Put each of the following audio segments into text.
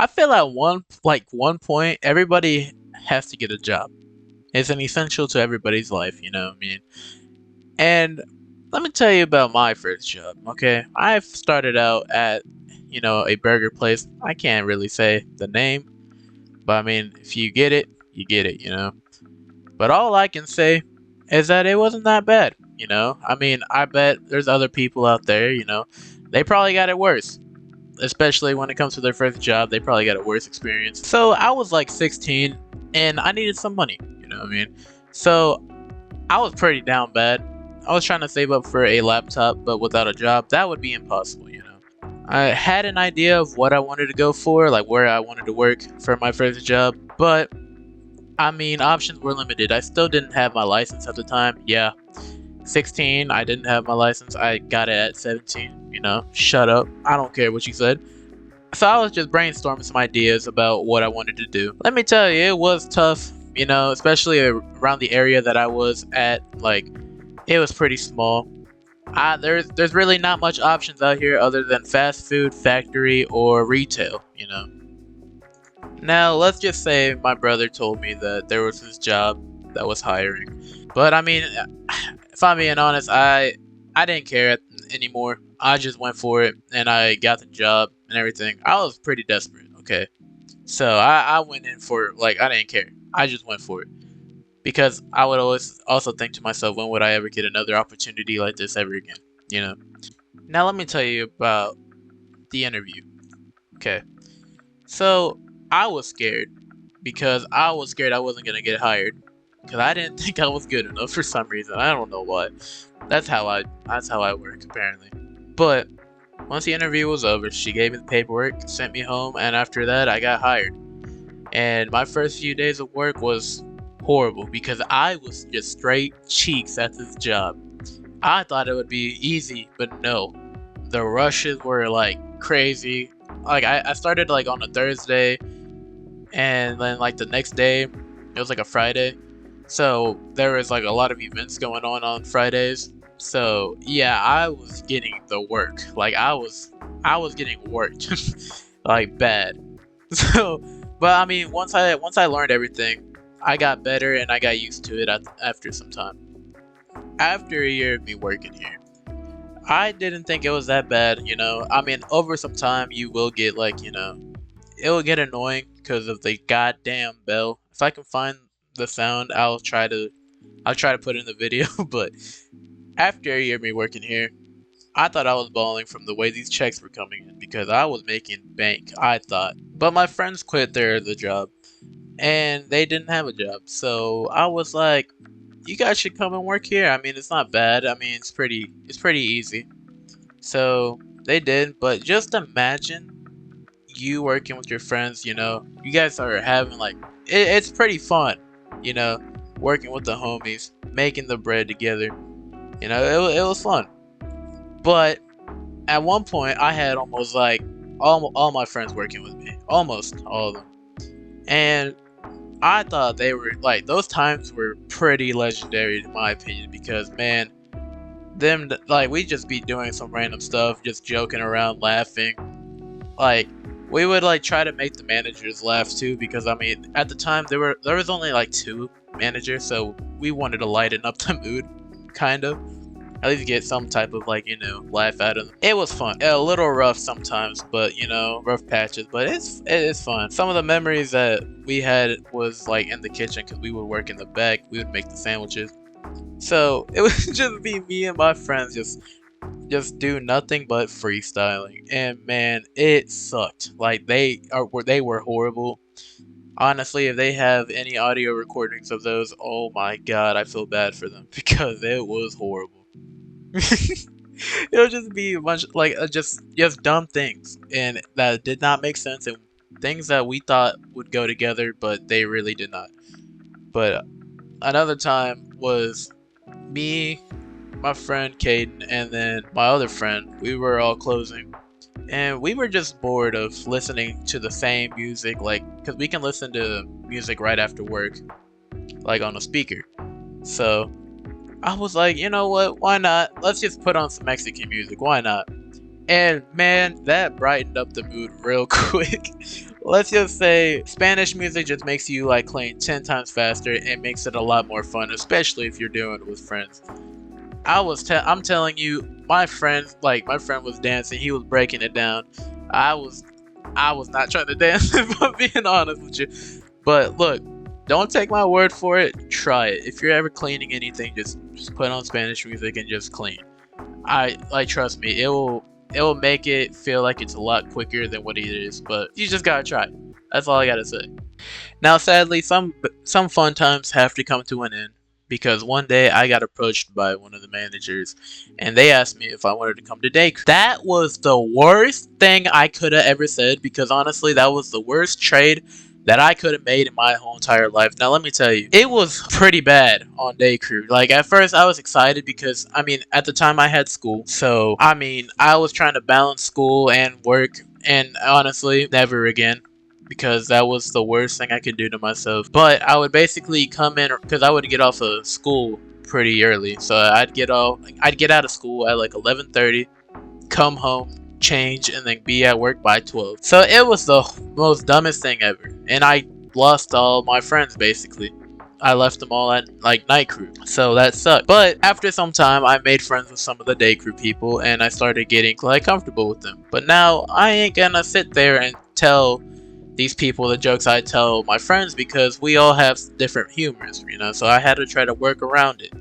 I feel at one point everybody has to get a job. It's an essential to everybody's life, you know what I mean? And let me tell you about my first job, okay? I started out at, a burger place. I can't really say the name, but I mean, if you get it, you get it, you know? But all I can say is that it wasn't that bad, you know? I mean, I bet there's other people out there, they probably got it worse. Especially when it comes to their first job, they probably got a worse experience. So I was like 16 and I needed some money, you know what I mean? So I was pretty down bad. I was trying to save up for a laptop, but without a job, that would be impossible, you know? I had an idea of what I wanted to go for, like where I wanted to work for my first job, but I mean, options were limited. I still didn't have my license at the time. Yeah, 16, I didn't have my license. I got it at 17, Shut up. I don't care what you said. So I was just brainstorming some ideas about what I wanted to do. Let me tell you, it was tough, especially around the area that I was at. Like, it was pretty small. There's really not much options out here other than fast food, factory, or retail. Now, let's just say my brother told me that there was this job that was hiring. But I mean, if I'm being honest, I didn't care anymore. I just went for it and I got the job and everything. I was pretty desperate, okay? So I went in for like I didn't care. I just went for it. Because I would always also think to myself, when would I ever get another opportunity like this ever again? You know? Now let me tell you about the interview. Okay. So I was scared because I was scared I wasn't gonna get hired. Because I didn't think I was good enough for some reason. I don't know why. That's how I work apparently. But once the interview was over, she gave me the paperwork, sent me home, and after that I got hired. And my first few days of work was horrible because I was just straight cheeks at this job. I thought it would be easy, but no. The rushes were like crazy. Like I started like on a Thursday and then like the next day it was like a Friday. So there was like a lot of events going on Fridays. So yeah, I was getting the work. Like I was getting worked like bad. So, but I mean, once I learned everything, I got better and I got used to it after some time. After a year of me working here, I didn't think it was that bad. I mean, over some time, you will get like, it will get annoying because of the goddamn bell. If I can find the sound, I'll try to put it in the video. But after a year of me working here, I thought I was balling from the way these checks were coming in because I was making bank, I thought. But my friends quit the job and they didn't have a job. So I was like, you guys should come and work here. I mean, it's not bad. I mean, it's pretty easy. So they did, but just imagine you working with your friends, you guys are having like it's pretty fun, you know, working with the homies, making the bread together. It was fun. But at one point, I had almost like all my friends working with me, almost all of them, and I thought they were like those times were pretty legendary in my opinion because man, them like we just be doing some random stuff, just joking around, laughing. Like we would like try to make the managers laugh too because I mean at the time there was only like two managers, so we wanted to lighten up the mood, kind of. At least get some type of like laugh out of them. It was fun. A little rough sometimes, but rough patches. But it's fun. Some of the memories that we had was like in the kitchen because we would work in the back. We would make the sandwiches. So it would just be me and my friends just do nothing but freestyling. And man, it sucked. Like they were horrible. Honestly, if they have any audio recordings of those, oh my god, I feel bad for them because it was horrible. It'll just be a bunch like just dumb things and that did not make sense and things that we thought would go together, but they really did not. But another time was me, my friend Caden, and then my other friend. We were all closing, and we were just bored of listening to the same music, like because we can listen to music right after work, like on a speaker. So I was like, you know what? Why not? Let's just put on some Mexican music. Why not? And man, that brightened up the mood real quick. let's just say Spanish music just makes you like clean 10 times faster and makes it a lot more fun, especially if you're doing it with friends. I'm telling you, my friend was dancing, he was breaking it down. I was I was not trying to dance if I'm being honest with you. But look, don't take my word for it. Try it. If you're ever cleaning anything, just put on Spanish music and just clean. I like trust me, it will make it feel like it's a lot quicker than what it is. But you just gotta try. That's all I gotta say. Now, sadly, some fun times have to come to an end because one day I got approached by one of the managers, and they asked me if I wanted to come to daycare. That was the worst thing I could have ever said because honestly, that was the worst trade that I could have made in my whole entire life. Now, let me tell you, it was pretty bad on day crew. Like at first, I was excited because at the time I had school, so I was trying to balance school and work, and honestly, never again because that was the worst thing I could do to myself. But I would basically come in because I would get off of school pretty early. So I'd get out of school at like 11:30, come home, change, and then be at work by 12. So it was the most dumbest thing ever. And I lost all my friends basically. I left them all at like night crew. So that sucked. But after some time I made friends with some of the day crew people and I started getting like comfortable with them. But now I ain't gonna sit there and tell these people the jokes I tell my friends because we all have different humors, so I had to try to work around it,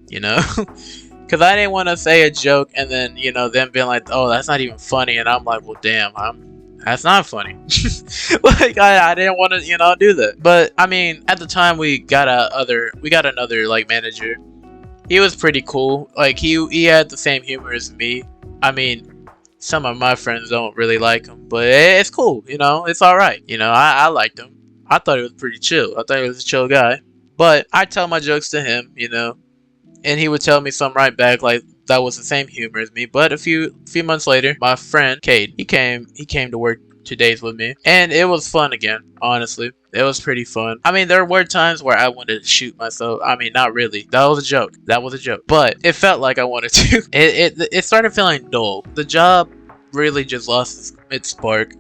you know? Because I didn't want to say a joke and then, them being like, oh, that's not even funny. And I'm like, well, damn, that's not funny. Like, I didn't want to, do that. But, at the time we got another, like, manager. He was pretty cool. Like, he had the same humor as me. Some of my friends don't really like him, but it's cool, it's alright. I liked him. I thought he was pretty chill. I thought he was a chill guy. But I tell my jokes to him, and he would tell me some right back like that was the same humor as me. But a few months later, my friend Cade, he came to work 2 days with me, and it was fun again. Honestly, it was pretty fun. There were times where I wanted to shoot myself. Not really. That was a joke. But it felt like I wanted to. It started feeling dull. The job really just lost its spark.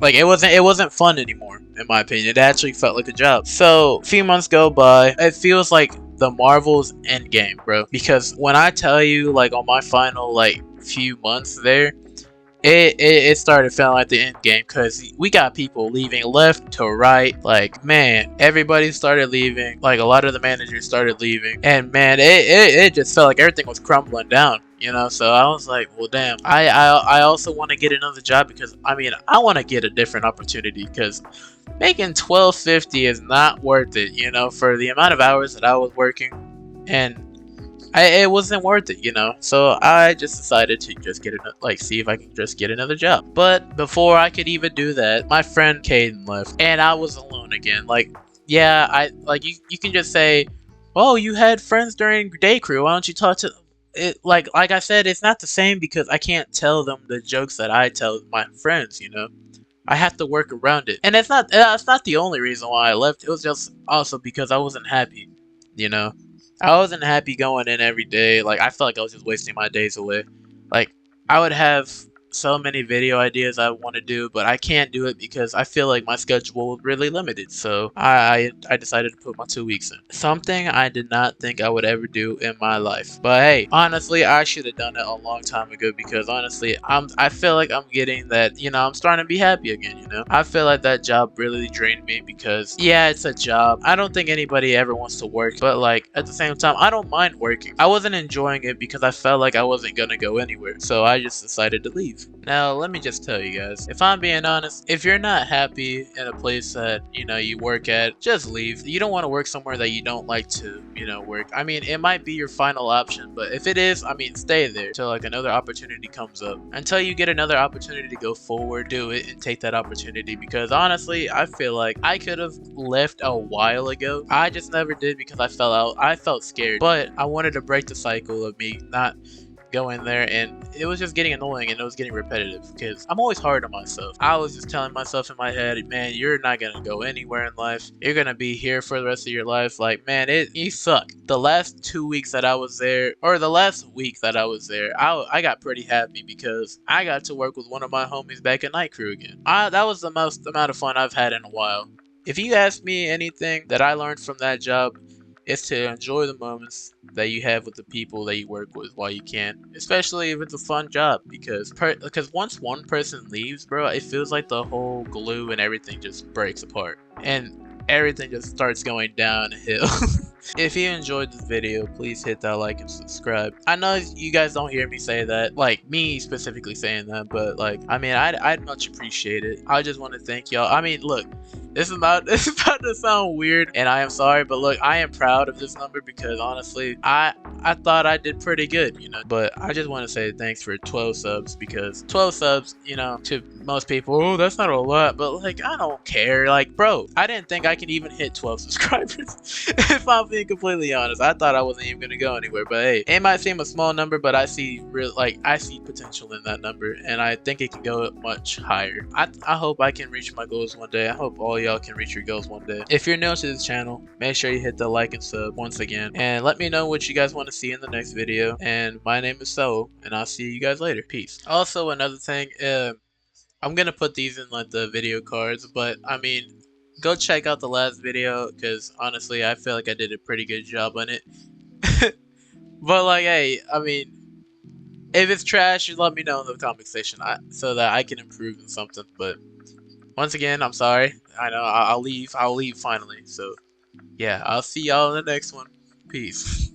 Like it wasn't fun anymore, in my opinion. It actually felt like a job. So a few months go by. It feels like the Marvel's Endgame, bro. Because when I tell you, like on my final like few months there, it started feeling like the end game because we got people leaving left to right. Like, man, everybody started leaving. Like, a lot of the managers started leaving. And, man, it just felt like everything was crumbling down, So I was like, well, damn. I also want to get another job because, I want to get a different opportunity because making $12.50 is not worth it, for the amount of hours that I was working. And it wasn't worth it, So I just decided to just see if I can just get another job. But before I could even do that, my friend Caden left, and I was alone again. Like, yeah, you can just say, "Oh, you had friends during day crew. Why don't you talk to?" It like I said, it's not the same because I can't tell them the jokes that I tell my friends. I have to work around it, and it's not the only reason why I left. It was just also because I wasn't happy, I wasn't happy going in every day. Like, I felt like I was just wasting my days away. Like, I would have so many video ideas I want to do, but I can't do it because I feel like my schedule was really limited. So I decided to put my 2 weeks in. Something I did not think I would ever do in my life. But hey, honestly, I should have done it a long time ago because honestly, I feel like I'm getting that, I'm starting to be happy again, I feel like that job really drained me because yeah, it's a job. I don't think anybody ever wants to work, but like at the same time, I don't mind working. I wasn't enjoying it because I felt like I wasn't gonna go anywhere. So I just decided to leave. Now, let me just tell you guys, if I'm being honest, if you're not happy in a place that, you work at, just leave. You don't want to work somewhere that you don't like to, work. It might be your final option, but if it is, stay there till like another opportunity comes up. Until you get another opportunity to go forward, do it and take that opportunity because honestly, I feel like I could have left a while ago. I just never did because I felt scared, but I wanted to break the cycle of me not go in there, and it was just getting annoying and it was getting repetitive because I'm always hard on myself. I was just telling myself in my head, man, you're not gonna go anywhere in life. You're gonna be here for the rest of your life. Like, man, you suck. The last 2 weeks that I was there, or the last week that I was there, I got pretty happy because I got to work with one of my homies back at night crew again. That was the most amount of fun I've had in a while. If you ask me anything that I learned from that job, it's to enjoy the moments that you have with the people that you work with while you can, especially if it's a fun job. Because once one person leaves, bro, it feels like the whole glue and everything just breaks apart, and everything just starts going downhill. If you enjoyed this video, please hit that like and subscribe. I know you guys don't hear me say that, like me specifically saying that, but like, I mean, I'd much appreciate it. I just want to thank y'all. I mean, look, this is about to sound weird, and I am sorry, but look, I am proud of this number because honestly, I thought I did pretty good, you know. But I just want to say thanks for 12 subs because 12 subs, you know, to most people, oh, that's not a lot, but like, I don't care. Like, bro, I didn't think I could even hit 12 subscribers. If I'm being completely honest, I thought I wasn't even gonna go anywhere. But hey, it might seem a small number, but I see I see potential in that number, and I think it can go much higher. I hope I can reach my goals one day. I hope all y'all can reach your goals one day. If you're new to this channel, make sure you hit the like and sub once again, and let me know what you guys want to see in the next video. And my name is So, and I'll see you guys later. Peace. Also, another thing, I'm gonna put these in like the video cards, but I mean, go check out the last video because honestly, I feel like I did a pretty good job on it. But like, hey, I mean, if it's trash, just let me know in the comment section so that I can improve in something. But once again, I'm sorry. I know I'll leave. I'll leave finally. So yeah, I'll see y'all in the next one. Peace.